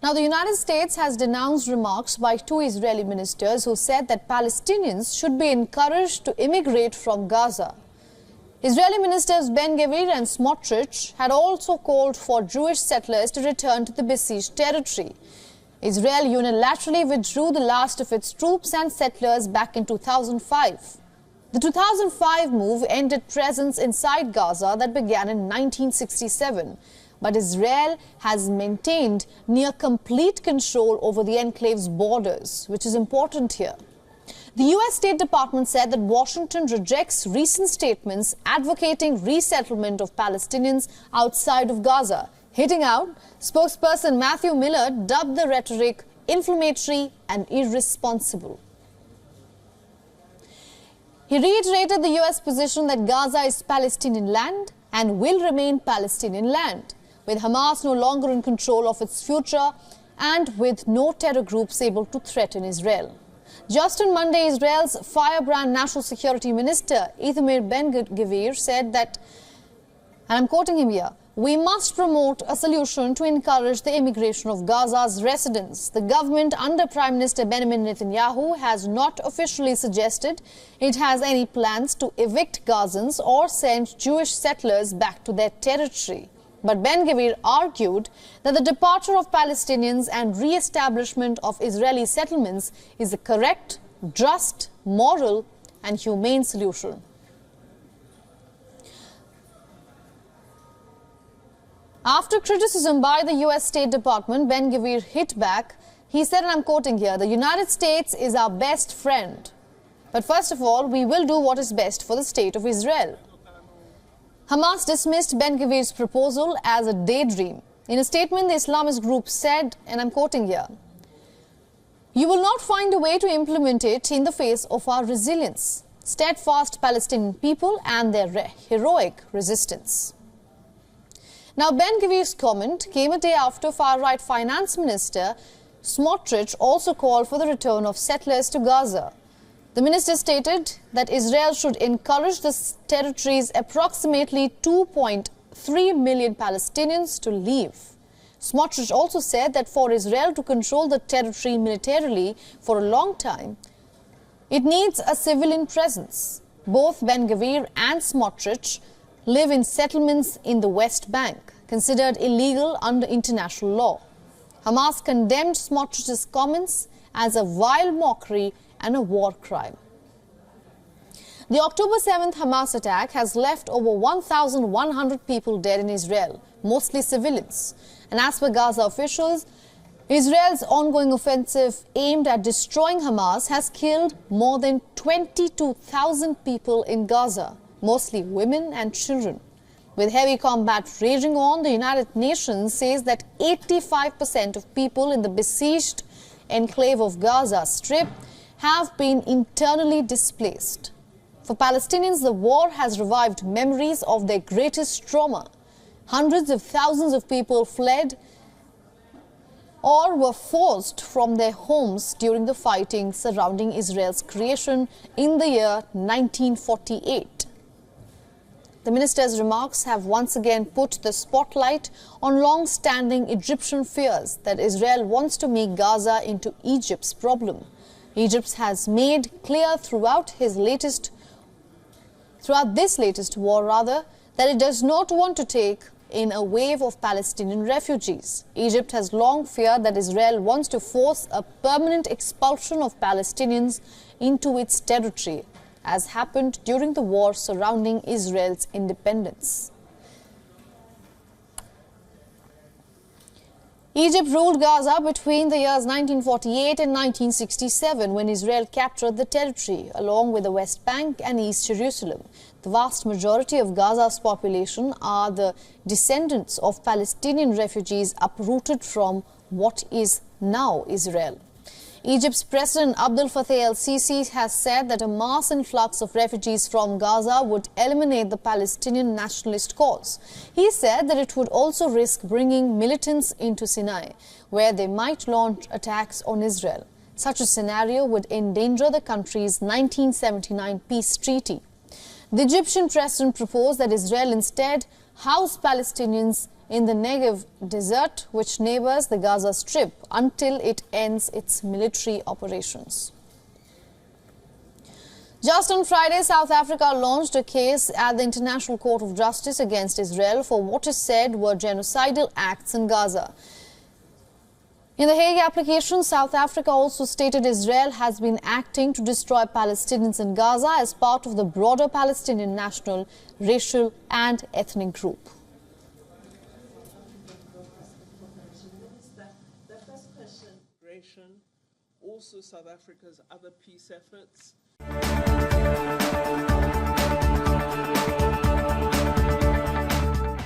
Now, the United States has denounced remarks by two Israeli ministers who said that Palestinians should be encouraged to immigrate from Gaza. Israeli ministers Ben-Gvir and Smotrich had also called for Jewish settlers to return to the besieged territory. Israel unilaterally withdrew the last of its troops and settlers back in 2005. The 2005 move ended presence inside Gaza that began in 1967. But Israel has maintained near complete control over the enclave's borders, which is important here. The U.S. State Department said that Washington rejects recent statements advocating resettlement of Palestinians outside of Gaza. Hitting out, spokesperson Matthew Miller dubbed the rhetoric inflammatory and irresponsible. He reiterated the U.S. position that Gaza is Palestinian land and will remain Palestinian land, with Hamas no longer in control of its future and with no terror groups able to threaten Israel. Just on Monday, Israel's firebrand National Security Minister Itamar Ben-Gvir said that, and I'm quoting him here, "We must promote a solution to encourage the immigration of Gaza's residents. The government under Prime Minister Benjamin Netanyahu has not officially suggested it has any plans to evict Gazans or send Jewish settlers back to their territory." But Ben-Gvir argued that the departure of Palestinians and re-establishment of Israeli settlements is a correct, just, moral and humane solution. After criticism by the U.S. State Department, Ben-Gvir hit back. He said, and I'm quoting here, "The United States is our best friend. But first of all, we will do what is best for the state of Israel." Hamas dismissed Ben-Gvir's proposal as a daydream. In a statement, the Islamist group said, and I'm quoting here, "You will not find a way to implement it in the face of our resilience, steadfast Palestinian people and their heroic resistance." Now, Ben-Gvir's comment came a day after far-right finance minister Smotrich also called for the return of settlers to Gaza. The minister stated that Israel should encourage the territory's approximately 2.3 million Palestinians to leave. Smotrich also said that for Israel to control the territory militarily for a long time, it needs a civilian presence. Both Ben-Gvir and Smotrich live in settlements in the West Bank, considered illegal under international law. Hamas condemned Smotrich's comments as a vile mockery and a war crime. The October 7th Hamas attack has left over 1,100 people dead in Israel, mostly civilians. And as per Gaza officials, Israel's ongoing offensive aimed at destroying Hamas has killed more than 22,000 people in Gaza, mostly women and children. With heavy combat raging on, the United Nations says that 85% of people in the besieged enclave of Gaza Strip have been internally displaced. For Palestinians, the war has revived memories of their greatest trauma. Hundreds of thousands of people fled or were forced from their homes during the fighting surrounding Israel's creation in the year 1948. The minister's remarks have once again put the spotlight on long-standing Egyptian fears that Israel wants to make Gaza into Egypt's problem. Egypt has made clear throughout this latest war, that it does not want to take in a wave of Palestinian refugees. Egypt has long feared that Israel wants to force a permanent expulsion of Palestinians into its territory, as happened during the war surrounding Israel's independence. Egypt ruled Gaza between the years 1948 and 1967, when Israel captured the territory, along with the West Bank and East Jerusalem. The vast majority of Gaza's population are the descendants of Palestinian refugees uprooted from what is now Israel. Egypt's President Abdel Fattah el-Sisi has said that a mass influx of refugees from Gaza would eliminate the Palestinian nationalist cause. He said that it would also risk bringing militants into Sinai, where they might launch attacks on Israel. Such a scenario would endanger the country's 1979 peace treaty. The Egyptian president proposed that Israel instead house Palestinians in the Negev desert, which neighbors the Gaza Strip, until it ends its military operations. Just on Friday, South Africa launched a case at the International Court of Justice against Israel for what is said were genocidal acts in Gaza. In the Hague application, South Africa also stated Israel has been acting to destroy Palestinians in Gaza as part of the broader Palestinian national, racial and ethnic group. The first question, also South Africa's other peace efforts.